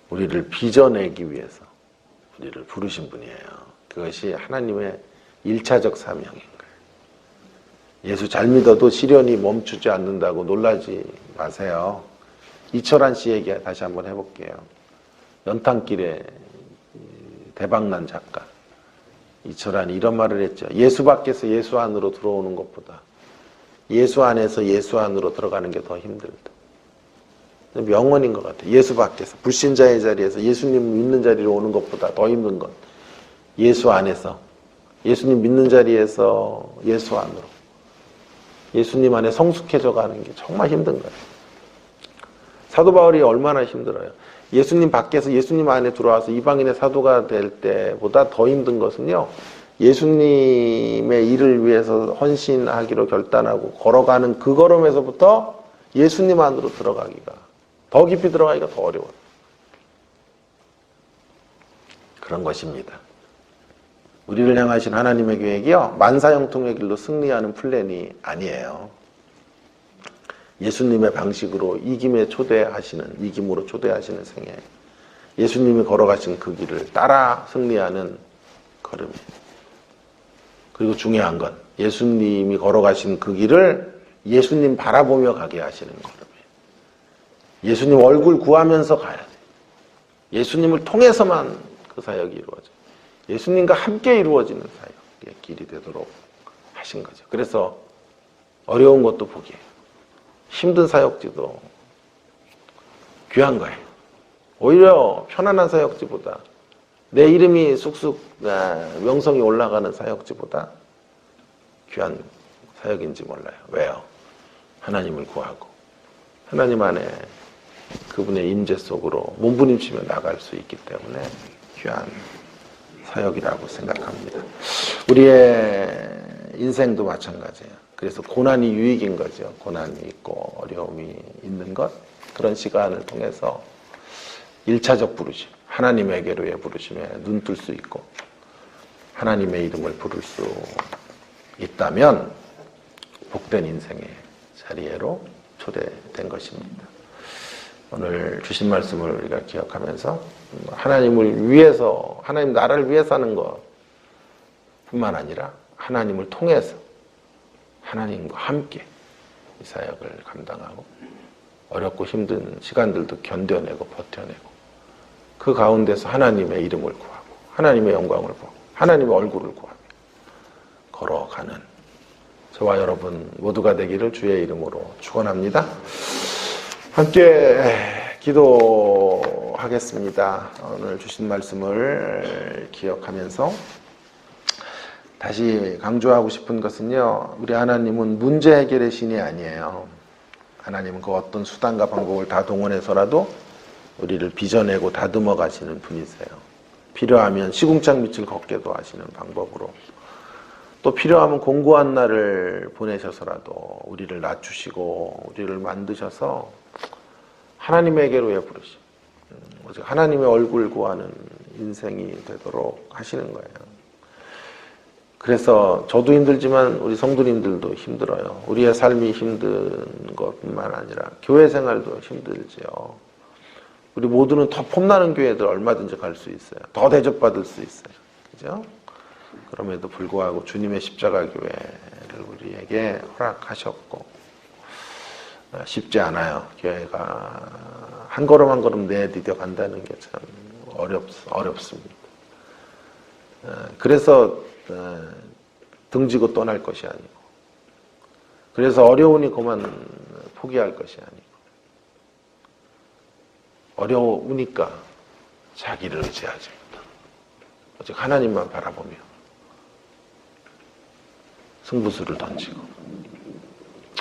우리를 빚어내기 위해서 우리를 부르신 분이에요. 그것이 하나님의 1차적 사명인 거예요. 예수 잘 믿어도 시련이 멈추지 않는다고 놀라지 마세요. 이철환 씨 얘기 다시 한번 해볼게요. 연탄길에 대박난 작가 이철환이 이런 말을 했죠. 예수 밖에서 예수 안으로 들어오는 것보다 예수 안에서 예수 안으로 들어가는 게 더 힘들다. 명언인 것 같아요. 예수 밖에서 불신자의 자리에서 예수님 믿는 자리로 오는 것보다 더 힘든 건 예수 안에서 예수님 믿는 자리에서 예수 안으로 예수님 안에 성숙해져 가는 게 정말 힘든 거예요. 사도 바울이 얼마나 힘들어요. 예수님 밖에서 예수님 안에 들어와서 이방인의 사도가 될 때보다 더 힘든 것은요. 예수님의 일을 위해서 헌신하기로 결단하고 걸어가는 그 걸음에서부터 예수님 안으로 들어가기가 더 깊이 들어가기가 더 어려워요. 그런 것입니다. 우리를 향하신 하나님의 계획이요. 만사형통의 길로 승리하는 플랜이 아니에요. 예수님의 방식으로 이김으로 초대하시는 생애. 예수님이 걸어가신 그 길을 따라 승리하는 걸음이에요. 그리고 중요한 건 예수님이 걸어가신 그 길을 예수님 바라보며 가게 하시는 걸음이에요. 예수님 얼굴 구하면서 가야 돼요. 예수님을 통해서만 그 사역이 이루어져요. 예수님과 함께 이루어지는 사역의 길이 되도록 하신 거죠. 그래서 어려운 것도 복이에요. 힘든 사역지도 귀한 거예요. 오히려 편안한 사역지보다 내 이름이 쑥쑥 명성이 올라가는 사역지보다 귀한 사역인지 몰라요. 왜요? 하나님을 구하고 하나님 안에 그분의 임재 속으로 몸부림치며 나갈 수 있기 때문에 귀한 사역이라고 생각합니다. 우리의 인생도 마찬가지예요. 그래서 고난이 유익인 거죠. 고난이 있고 어려움이 있는 것. 그런 시간을 통해서 1차적 부르심, 하나님에게로의 부르심에 눈 뜰 수 있고 하나님의 이름을 부를 수 있다면 복된 인생의 자리로 초대된 것입니다. 오늘 주신 말씀을 우리가 기억하면서 하나님을 위해서, 하나님 나라를 위해서 하는 것뿐만 아니라 하나님을 통해서 하나님과 함께 이 사역을 감당하고 어렵고 힘든 시간들도 견뎌내고 버텨내고 그 가운데서 하나님의 이름을 구하고 하나님의 영광을 구하고 하나님의 얼굴을 구하며 걸어가는 저와 여러분 모두가 되기를 주의 이름으로 축원합니다. 함께 기도하겠습니다. 오늘 주신 말씀을 기억하면서 다시 강조하고 싶은 것은요. 우리 하나님은 문제 해결의 신이 아니에요. 하나님은 그 어떤 수단과 방법을 다 동원해서라도 우리를 빚어내고 다듬어 가시는 분이세요. 필요하면 시궁창 밑을 걷게도 하시는 방법으로 또 필요하면 공고한 날을 보내셔서라도 우리를 낮추시고 우리를 만드셔서 하나님에게로의 부르심, 오직 하나님의 얼굴 구하는 인생이 되도록 하시는 거예요. 그래서 저도 힘들지만 우리 성도님들도 힘들어요. 우리의 삶이 힘든 것뿐만 아니라 교회 생활도 힘들지요. 우리 모두는 더 폼나는 교회들 얼마든지 갈 수 있어요. 더 대접받을 수 있어요. 그죠? 그럼에도 불구하고 주님의 십자가 교회를 우리에게 허락하셨고, 쉽지 않아요. 교회가 한 걸음 한 걸음 내디뎌 간다는 게 참 어렵습니다. 그래서 등지고 떠날 것이 아니고, 그래서 어려우니 그만 포기할 것이 아니고, 어려우니까 자기를 의지하지 못하고 오직 하나님만 바라보며 승부수를 던지고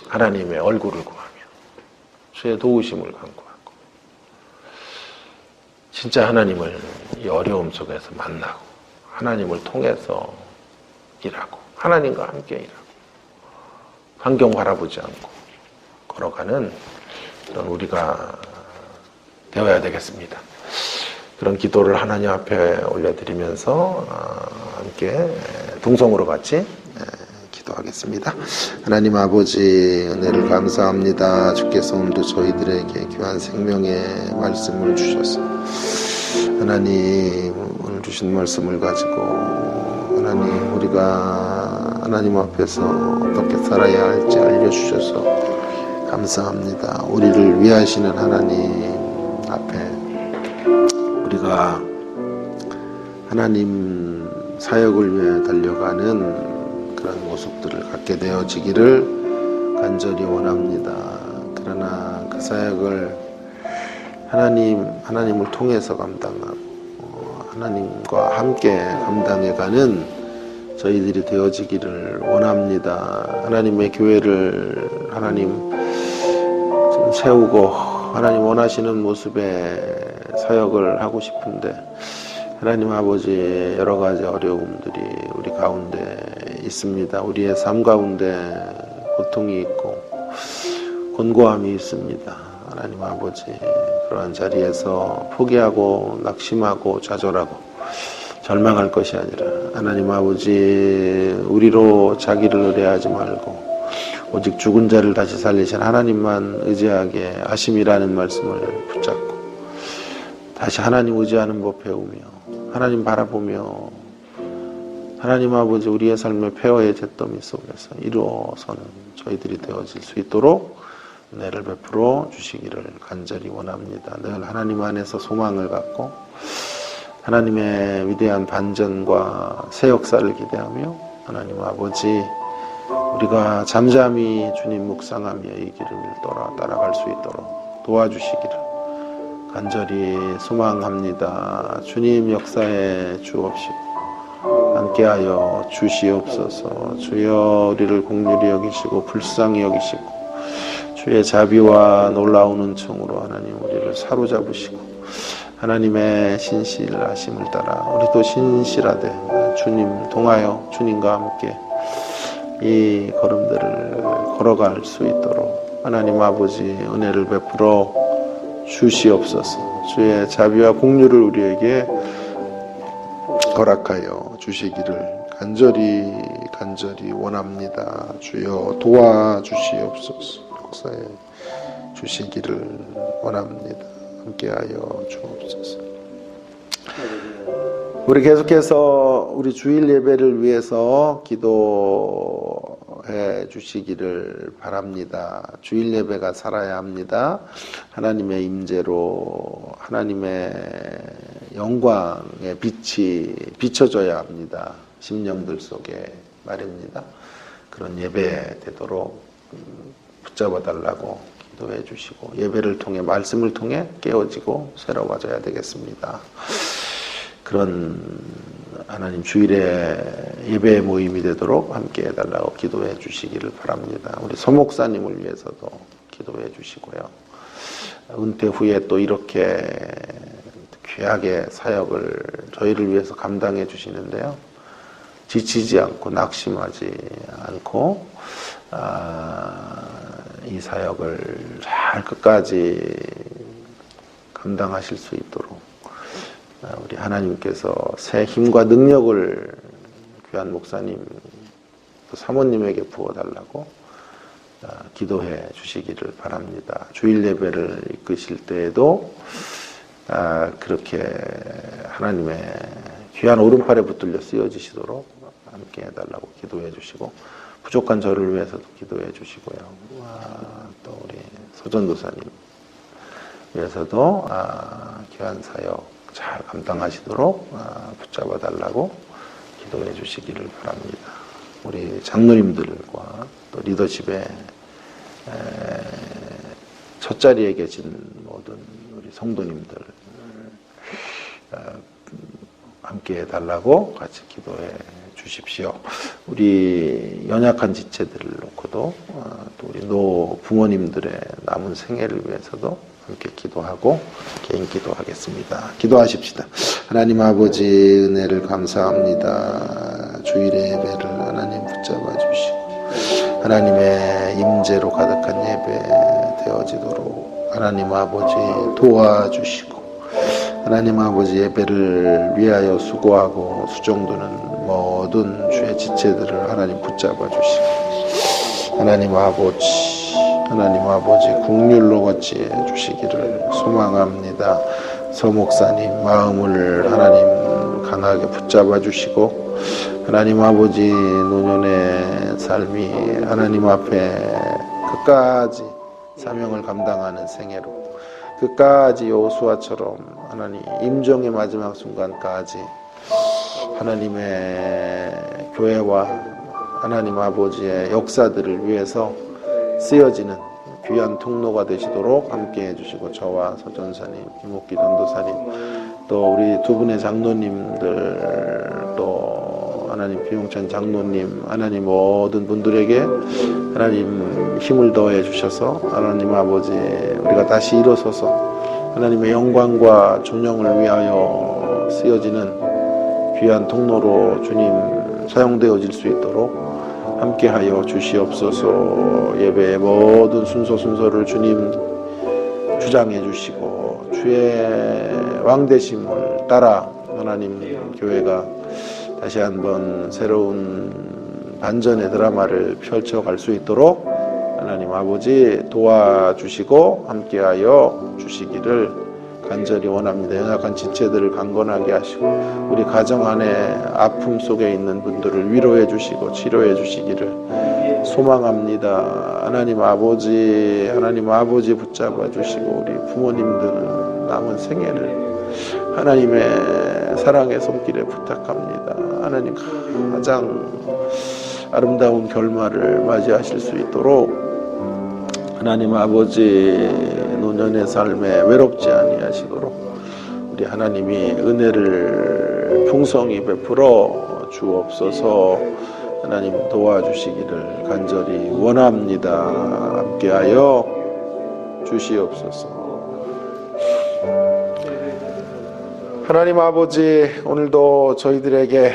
하나님의 얼굴을 구하며 주의 도우심을 간구하고 진짜 하나님을 이 어려움 속에서 만나고 하나님을 통해서 일하고 하나님과 함께 일하고 환경 바라보지 않고 걸어가는 그런 우리가 되어야 되겠습니다. 그런 기도를 하나님 앞에 올려드리면서 함께 동성으로 같이 기도하겠습니다. 하나님 아버지 은혜를 감사합니다. 주께서 오늘도 저희들에게 귀한 생명의 말씀을 주셔서 하나님 오늘 주신 말씀을 가지고 하나님 우리가 하나님 앞에서 어떻게 살아야 할지 알려주셔서 감사합니다. 우리를 위하시는 하나님 앞에 우리가 하나님 사역을 위해 달려가는 그런 모습들을 갖게 되어지기를 간절히 원합니다. 그러나 그 사역을 하나님을 통해서 감당하고 하나님과 함께 감당해가는 저희들이 되어지기를 원합니다. 하나님의 교회를 하나님 좀 세우고 하나님 원하시는 모습의 사역을 하고 싶은데 하나님 아버지 여러 가지 어려움들이 우리 가운데 있습니다. 우리의 삶 가운데 고통이 있고 곤고함이 있습니다. 하나님 아버지 그러한 자리에서 포기하고 낙심하고 좌절하고 절망할 것이 아니라 하나님 아버지 우리로 자기를 의뢰하지 말고 오직 죽은 자를 다시 살리신 하나님만 의지하게 하심이라는 말씀을 붙잡고 다시 하나님 의지하는 법 배우며 하나님 바라보며 하나님 아버지 우리의 삶의 폐허의 잿더미 속에서 이루어서는 저희들이 되어질 수 있도록 은혜를 베풀어 주시기를 간절히 원합니다. 늘 하나님 안에서 소망을 갖고 하나님의 위대한 반전과 새 역사를 기대하며 하나님 아버지 우리가 잠잠히 주님 묵상하며 이 길을 따라갈 수 있도록 도와주시기를 간절히 소망합니다. 주님 역사에 주옵시고 함께하여 주시옵소서. 주여 우리를 긍휼히 여기시고 불쌍히 여기시고 주의 자비와 놀라운 은총으로 하나님 우리를 사로잡으시고 하나님의 신실하심을 따라 우리도 신실하되 주님 통하여 주님과 함께 이 걸음들을 걸어갈 수 있도록 하나님 아버지 은혜를 베풀어 주시옵소서. 주의 자비와 긍휼을 우리에게 허락하여 주시기를 간절히 원합니다. 주여 도와주시옵소서. 역사에 주시기를 원합니다. 함께하여 주옵소서. 우리 계속해서 우리 주일 예배를 위해서 기도해 주시기를 바랍니다. 주일 예배가 살아야 합니다. 하나님의 임재로 하나님의 영광의 빛이 비춰져야 합니다. 심령들 속에 말입니다. 그런 예배 되도록 붙잡아 달라고 기도해 주시고 예배를 통해 말씀을 통해 깨어지고 새로워져야 되겠습니다. 그런 하나님 주일에 예배 모임이 되도록 함께 해달라고 기도해 주시기를 바랍니다. 우리 서 목사님을 위해서도 기도해 주시고요. 은퇴 후에 또 이렇게 귀하게 사역을 저희를 위해서 감당해 주시는데요. 지치지 않고 낙심하지 않고 이 사역을 잘 끝까지 감당하실 수 있도록 우리 하나님께서 새 힘과 능력을 귀한 목사님 또 사모님에게 부어달라고 기도해 주시기를 바랍니다. 주일 예배를 이끄실 때에도 그렇게 하나님의 귀한 오른팔에 붙들려 쓰여지시도록 함께 해달라고 기도해 주시고, 부족한 저를 위해서도 기도해 주시고요. 또 우리 서전도사님 위해서도 귀한 사역 잘 감당하시도록 붙잡아 달라고 기도해 주시기를 바랍니다. 우리 장로님들과 또 리더십의 첫 자리에 계신 모든 우리 성도님들 함께 해달라고 같이 기도해 주십시오. 우리 연약한 지체들을 놓고도 또 우리 노 부모님들의 남은 생애를 위해서도 함께 기도하고 개인 기도하겠습니다. 기도하십시다. 하나님 아버지 은혜를 감사합니다. 주일의 예배를 하나님 붙잡아 주시고 하나님의 임재로 가득한 예배 되어지도록 하나님 아버지 도와주시고, 하나님 아버지 예배를 위하여 수고하고 수종드는 모든 주의 지체들을 하나님 붙잡아 주시고, 하나님 아버지 국률로 거치해 주시기를 소망합니다. 서 목사님 마음을 하나님 강하게 붙잡아 주시고, 하나님 아버지 노년의 삶이 하나님 앞에 끝까지 사명을 감당하는 생애로, 끝까지 여호수아처럼 하나님 임종의 마지막 순간까지 하나님의 교회와 하나님 아버지의 역사들을 위해서 쓰여지는 귀한 통로가 되시도록 함께 해주시고, 저와 서전사님, 김옥기 전도사님, 또 우리 두 분의 장로님들, 또 하나님 비용찬 장로님, 하나님 모든 분들에게 하나님 힘을 더해 주셔서 하나님 아버지 우리가 다시 일어서서 하나님의 영광과 존영을 위하여 쓰여지는 귀한 통로로 주님 사용되어질 수 있도록 함께하여 주시옵소서. 예배의 모든 순서를 주님 주장해 주시고, 주의 왕되심을 따라 하나님 교회가 다시 한번 새로운 반전의 드라마를 펼쳐갈 수 있도록 하나님 아버지 도와주시고 함께하여 주시기를 간절히 원합니다. 연약한 지체들을 강건하게 하시고, 우리 가정 안에 아픔 속에 있는 분들을 위로해 주시고 치료해 주시기를 소망합니다. 하나님 아버지 붙잡아 주시고, 우리 부모님들 남은 생애를 하나님의 사랑의 손길에 부탁합니다. 하나님 가장 아름다운 결말을 맞이하실 수 있도록 하나님 아버지 노년의 삶에 외롭지 아니하시도록 우리 하나님이 은혜를 풍성히 베풀어 주옵소서. 하나님 도와주시기를 간절히 원합니다. 함께하여 주시옵소서. 하나님 아버지, 오늘도 저희들에게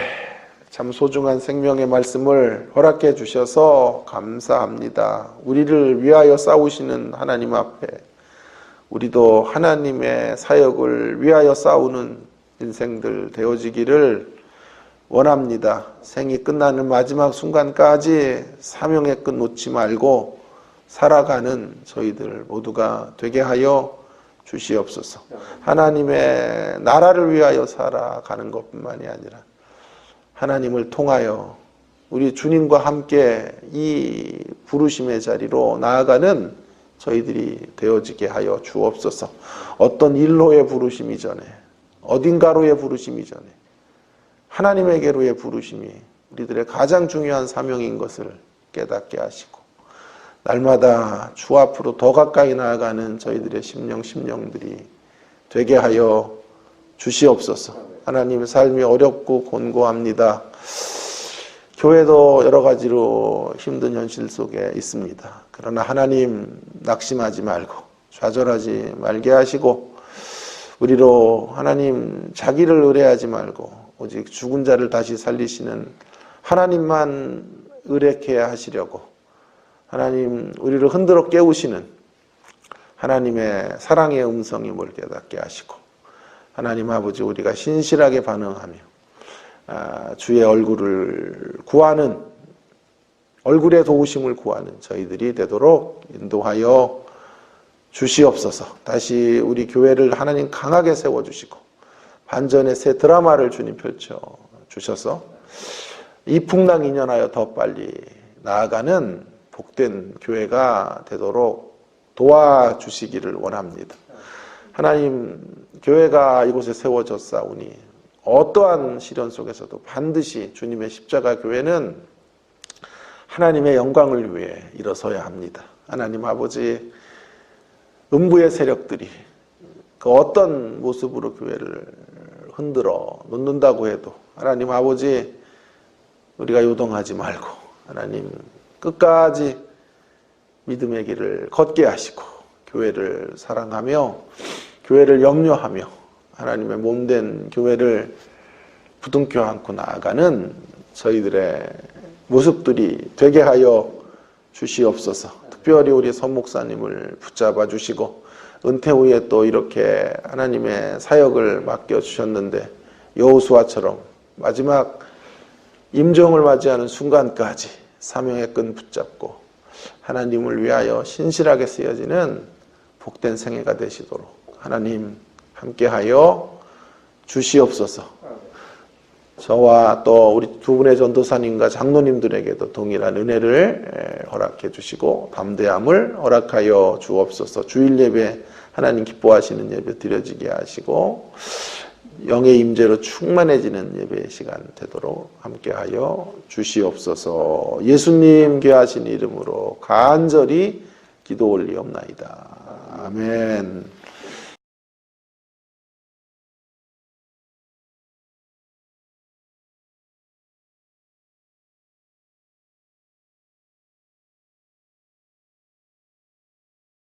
참 소중한 생명의 말씀을 허락해 주셔서 감사합니다. 우리를 위하여 싸우시는 하나님 앞에 우리도 하나님의 사역을 위하여 싸우는 인생들 되어지기를 원합니다. 생이 끝나는 마지막 순간까지 사명의 끝 놓지 말고 살아가는 저희들 모두가 되게 하여 주시옵소서. 하나님의 나라를 위하여 살아가는 것뿐만이 아니라 하나님을 통하여 우리 주님과 함께 이 부르심의 자리로 나아가는 저희들이 되어지게 하여 주옵소서. 어떤 일로의 부르심이 전에, 어딘가로의 부르심이 전에 하나님에게로의 부르심이 우리들의 가장 중요한 사명인 것을 깨닫게 하시고, 날마다 주 앞으로 더 가까이 나아가는 저희들의 심령들이 되게 하여 주시옵소서. 하나님의 삶이 어렵고 곤고합니다. 교회도 여러 가지로 힘든 현실 속에 있습니다. 그러나 하나님 낙심하지 말고 좌절하지 말게 하시고, 우리로 하나님 자기를 의뢰하지 말고 오직 죽은 자를 다시 살리시는 하나님만 의뢰케 하시려고, 하나님 우리를 흔들어 깨우시는 하나님의 사랑의 음성임을 깨닫게 하시고 하나님 아버지 우리가 신실하게 반응하며 주의 얼굴을 구하는 얼굴의 도우심을 구하는 저희들이 되도록 인도하여 주시옵소서. 다시 우리 교회를 하나님 강하게 세워주시고 반전의 새 드라마를 주님 펼쳐주셔서 이풍당 이년하여 더 빨리 나아가는 복된 교회가 되도록 도와주시기를 원합니다. 하나님 교회가 이곳에 세워졌사오니 어떠한 시련 속에서도 반드시 주님의 십자가 교회는 하나님의 영광을 위해 일어서야 합니다. 하나님 아버지 음부의 세력들이 그 어떤 모습으로 교회를 흔들어 놓는다고 해도 하나님 아버지 우리가 요동하지 말고 하나님 끝까지 믿음의 길을 걷게 하시고 교회를 사랑하며 교회를 염려하며 하나님의 몸된 교회를 부둥켜 안고 나아가는 저희들의 모습들이 되게 하여 주시옵소서. 특별히 우리 선 목사님을 붙잡아 주시고 은퇴 후에 또 이렇게 하나님의 사역을 맡겨주셨는데 여호수아처럼 마지막 임종을 맞이하는 순간까지 사명의 끈 붙잡고 하나님을 위하여 신실하게 쓰여지는 복된 생애가 되시도록 하나님 함께하여 주시옵소서. 저와 또 우리 두 분의 전도사님과 장로님들에게도 동일한 은혜를 허락해 주시고 담대함을 허락하여 주옵소서. 주일 예배 하나님 기뻐하시는 예배 드려지게 하시고 영의 임재로 충만해지는 예배의 시간 되도록 함께하여 주시옵소서. 예수님 귀하신 이름으로 간절히 기도 올리옵나이다. 아멘.